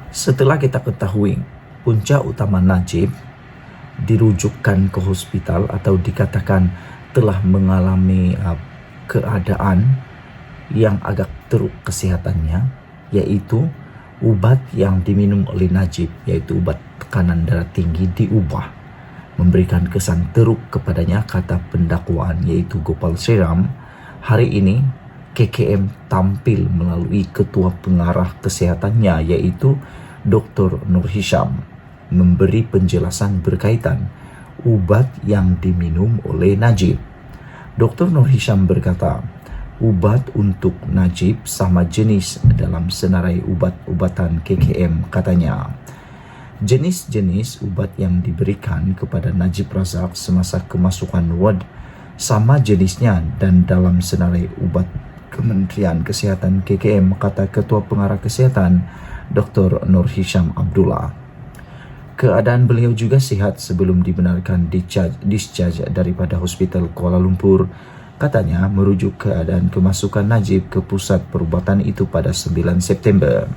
Setelah kita ketahui punca utama Najib dirujukkan ke hospital atau dikatakan telah mengalami keadaan yang agak teruk kesehatannya, yaitu obat yang diminum oleh Najib, yaitu obat tekanan darah tinggi, diubah, memberikan kesan teruk kepadanya, kata pendakwaan yaitu Gopal Sriram. Hari ini KKM tampil melalui ketua pengarah kesehatannya yaitu Dr. Nur Hisham memberi penjelasan berkaitan ubat yang diminum oleh Najib. Dr. Nur Hisham berkata, ubat untuk Najib sama jenis dalam senarai ubat-ubatan KKM, katanya. Jenis-jenis ubat yang diberikan kepada Najib Razak semasa kemasukan ward sama jenisnya dan dalam senarai ubat Kementerian Kesehatan KKM, kata Ketua Pengarah Kesehatan Dr. Nur Hisham Abdullah. Keadaan beliau juga sihat sebelum dibenarkan discharge daripada Hospital Kuala Lumpur. Katanya merujuk keadaan kemasukan Najib ke pusat perubatan itu pada 9 September.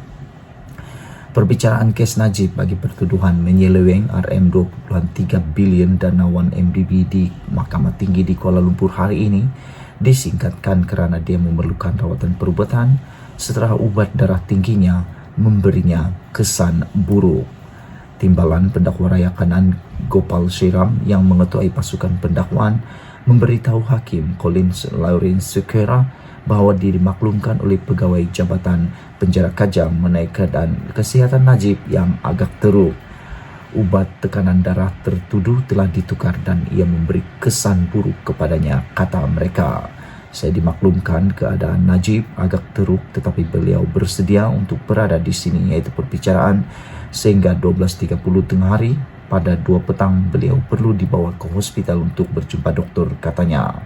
Perbicaraan kes Najib bagi pertuduhan menyeleweng RM2.3 bilion dana 1MDB di Mahkamah Tinggi di Kuala Lumpur hari ini disingkatkan kerana dia memerlukan rawatan perubatan setelah ubat darah tingginya memberinya kesan buruk. Timbalan Pendakwa Raya Kanan Gopal Sriram yang mengetuai pasukan pendakwaan memberitahu Hakim Collins Lawrence Sukera bahawa dia dimaklumkan oleh pegawai Jabatan Penjara Kajang mengenai keadaan kesihatan Najib yang agak teruk. Ubat tekanan darah tertuduh telah ditukar dan ia memberi kesan buruk kepadanya, kata mereka. Saya dimaklumkan keadaan Najib agak teruk tetapi beliau bersedia untuk berada di sini, iaitu perbicaraan sehingga 12.30 tengah hari. Pada 2 petang beliau perlu dibawa ke hospital untuk berjumpa doktor, katanya.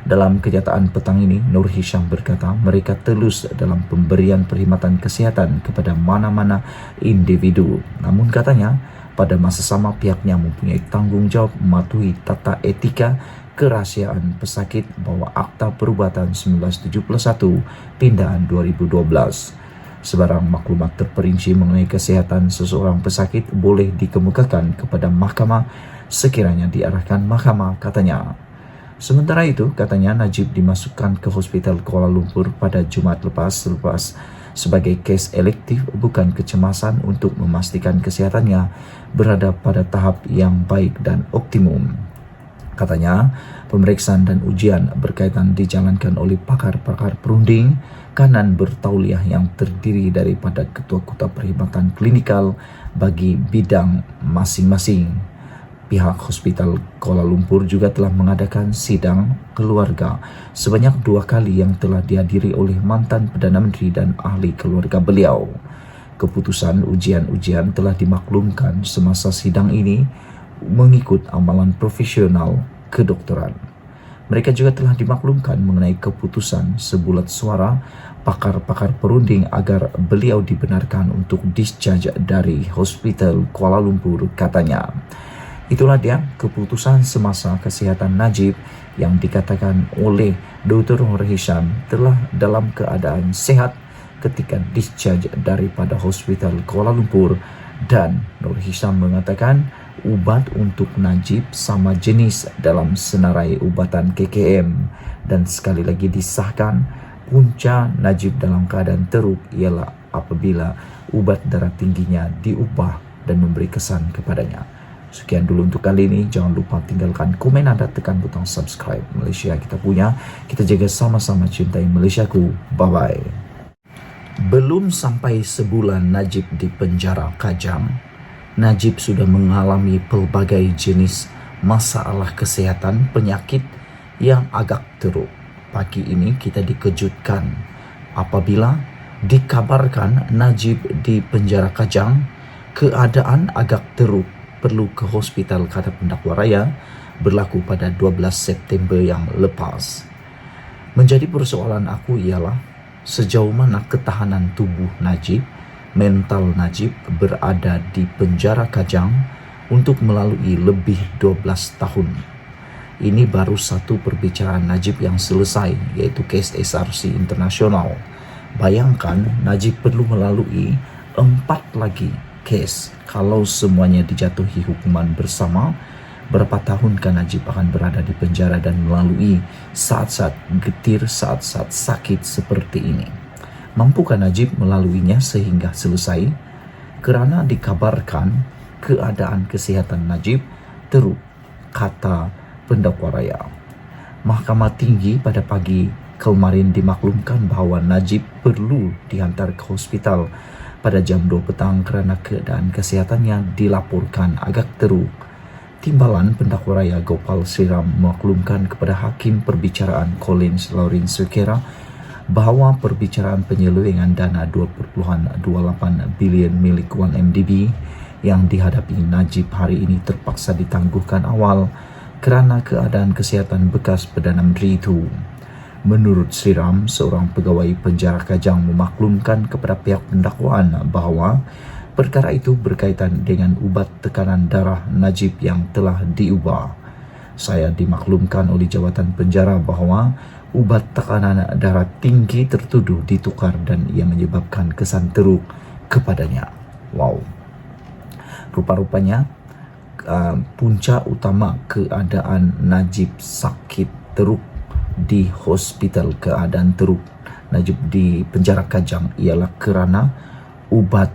Dalam kenyataan petang ini, Nur Hisham berkata mereka telus dalam pemberian perkhidmatan kesihatan kepada mana-mana individu. Namun katanya, pada masa sama pihaknya mempunyai tanggungjawab mematuhi tata etika kerahasiaan pesakit bawah Akta Perubatan 1971 Pindaan 2012. Sebarang maklumat terperinci mengenai kesihatan seseorang pesakit boleh dikemukakan kepada mahkamah sekiranya diarahkan mahkamah, katanya. Sementara itu, katanya Najib dimasukkan ke Hospital Kuala Lumpur pada Jumaat lepas sebagai kes elektif, bukan kecemasan, untuk memastikan kesehatannya berada pada tahap yang baik dan optimum. Katanya, pemeriksaan dan ujian berkaitan dijalankan oleh pakar-pakar perunding kanan bertauliah yang terdiri daripada ketua-ketua perkhidmatan klinikal bagi bidang masing-masing. Pihak Hospital Kuala Lumpur juga telah mengadakan sidang keluarga sebanyak 2 kali yang telah dihadiri oleh mantan Perdana Menteri dan ahli keluarga beliau. Keputusan ujian-ujian telah dimaklumkan semasa sidang ini mengikut amalan profesional kedokteran. Mereka juga telah dimaklumkan mengenai keputusan sebulat suara pakar-pakar perunding agar beliau dibenarkan untuk discharge dari Hospital Kuala Lumpur, katanya. Itulah dia keputusan semasa kesihatan Najib yang dikatakan oleh Dr. Nur Hisham telah dalam keadaan sehat ketika discharge daripada Hospital Kuala Lumpur, dan Nur Hisham mengatakan ubat untuk Najib sama jenis dalam senarai ubatan KKM, dan sekali lagi disahkan punca Najib dalam keadaan teruk ialah apabila ubat darah tingginya diubah dan memberi kesan kepadanya. Sekian dulu untuk kali ini. Jangan lupa tinggalkan komen Anda, tekan butang subscribe. Malaysia kita punya, kita jaga sama-sama, cintai Malaysiaku. Bye-bye. Belum sampai sebulan Najib di penjara Kajang, Najib sudah mengalami pelbagai jenis masalah kesehatan penyakit yang agak teruk. Pagi ini kita dikejutkan apabila dikabarkan Najib di penjara Kajang keadaan agak teruk, perlu ke hospital, kata pendakwa raya, berlaku pada 12 September yang lepas. Menjadi persoalan aku ialah sejauh mana ketahanan tubuh Najib, mental Najib berada di penjara Kajang untuk melalui lebih 12 tahun. Ini baru satu perbicaraan Najib yang selesai, yaitu kes SRC internasional. Bayangkan Najib perlu melalui 4 lagi kes. Kalau semuanya dijatuhi hukuman bersama, berapa tahunkah Najib akan berada di penjara dan melalui saat-saat getir, saat-saat sakit seperti ini? Mampukah Najib melaluinya sehingga selesai? Kerana dikabarkan keadaan kesihatan Najib teruk, kata pendakwa raya. Mahkamah Tinggi pada pagi kemarin dimaklumkan bahawa Najib perlu dihantar ke hospital pada jam 2 petang kerana keadaan kesihatannya dilaporkan agak teruk. Timbalan pendakwa raya Gopal Sriram memaklumkan kepada Hakim Perbicaraan Collins Lawrence Sukera bahawa perbicaraan penyelewengan dana 2.28 bilion milik 1MDB yang dihadapi Najib hari ini terpaksa ditangguhkan awal kerana keadaan kesihatan bekas Perdana Menteri itu. Menurut Sriram, seorang pegawai penjara Kajang memaklumkan kepada pihak pendakwaan bahawa perkara itu berkaitan dengan ubat tekanan darah Najib yang telah diubah. Saya dimaklumkan oleh jawatan penjara bahawa ubat tekanan darah tinggi tertuduh ditukar dan ia menyebabkan kesan teruk kepadanya. Wow. Rupa-rupanya punca utama keadaan Najib sakit teruk di hospital, keadaan teruk Najib di penjara Kajang ialah kerana ubat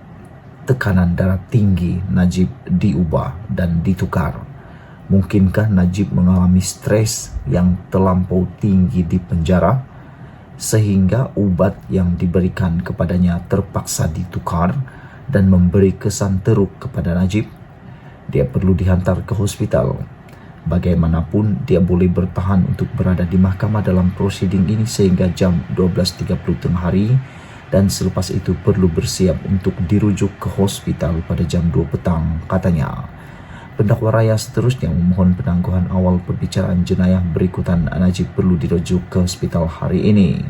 tekanan darah tinggi Najib diubah dan ditukar. Mungkinkah Najib mengalami stres yang terlampau tinggi di penjara sehingga ubat yang diberikan kepadanya terpaksa ditukar dan memberi kesan teruk kepada Najib? Dia perlu dihantar ke hospital. Bagaimanapun, dia boleh bertahan untuk berada di mahkamah dalam prosiding ini sehingga jam 12.30 tengah hari dan selepas itu perlu bersiap untuk dirujuk ke hospital pada jam 2 petang, katanya. Pendakwa raya seterusnya memohon penangguhan awal perbicaraan jenayah berikutan Najib perlu dirujuk ke hospital hari ini.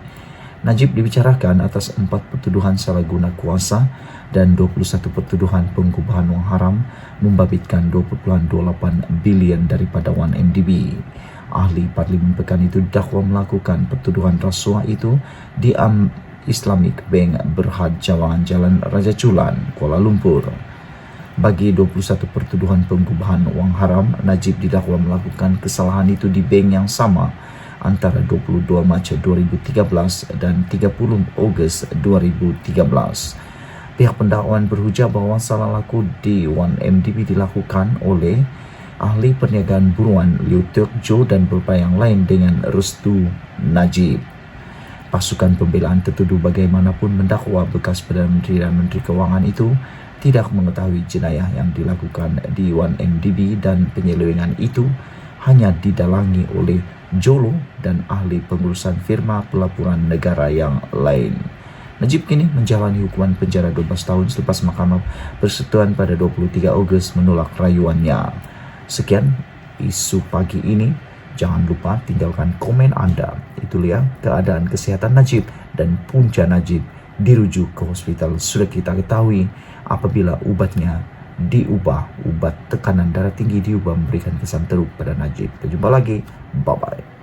Najib dibicarakan atas 4 pertuduhan salah guna kuasa dan 21 pertuduhan pengubahan wang haram membabitkan 2.28 bilion daripada 1MDB. Ahli Parlimen Pekan itu didakwa melakukan pertuduhan rasuah itu di Islamic Bank Berhad Jalan Raja Chulan, Kuala Lumpur. Bagi 21 pertuduhan pengubahan wang haram, Najib didakwa melakukan kesalahan itu di bank yang sama antara 22 Mac 2013 dan 30 Ogos 2013. Pihak pendakwaan berhujah bahawa salah laku di 1MDB dilakukan oleh ahli perniagaan buruan Liu Teok Jo dan beberapa yang lain dengan restu Najib. Pasukan pembelaan tertuduh bagaimanapun mendakwa bekas Perdana Menteri dan Menteri Kewangan itu tidak mengetahui jenayah yang dilakukan di 1MDB dan penyelewengan itu hanya didalangi oleh Jolo dan ahli pengurusan firma pelaporan negara yang lain. Najib kini menjalani hukuman penjara 12 tahun selepas mahkamah persekutuan pada 23 Ogos menolak rayuannya. Sekian isu pagi ini. Jangan lupa tinggalkan komen anda. Itu dia keadaan kesihatan Najib dan punca Najib dirujuk ke hospital. Sudah kita ketahui apabila ubatnya diubah, ubat tekanan darah tinggi diubah memberikan kesan teruk pada Najib. Kita jumpa lagi. Bye-bye.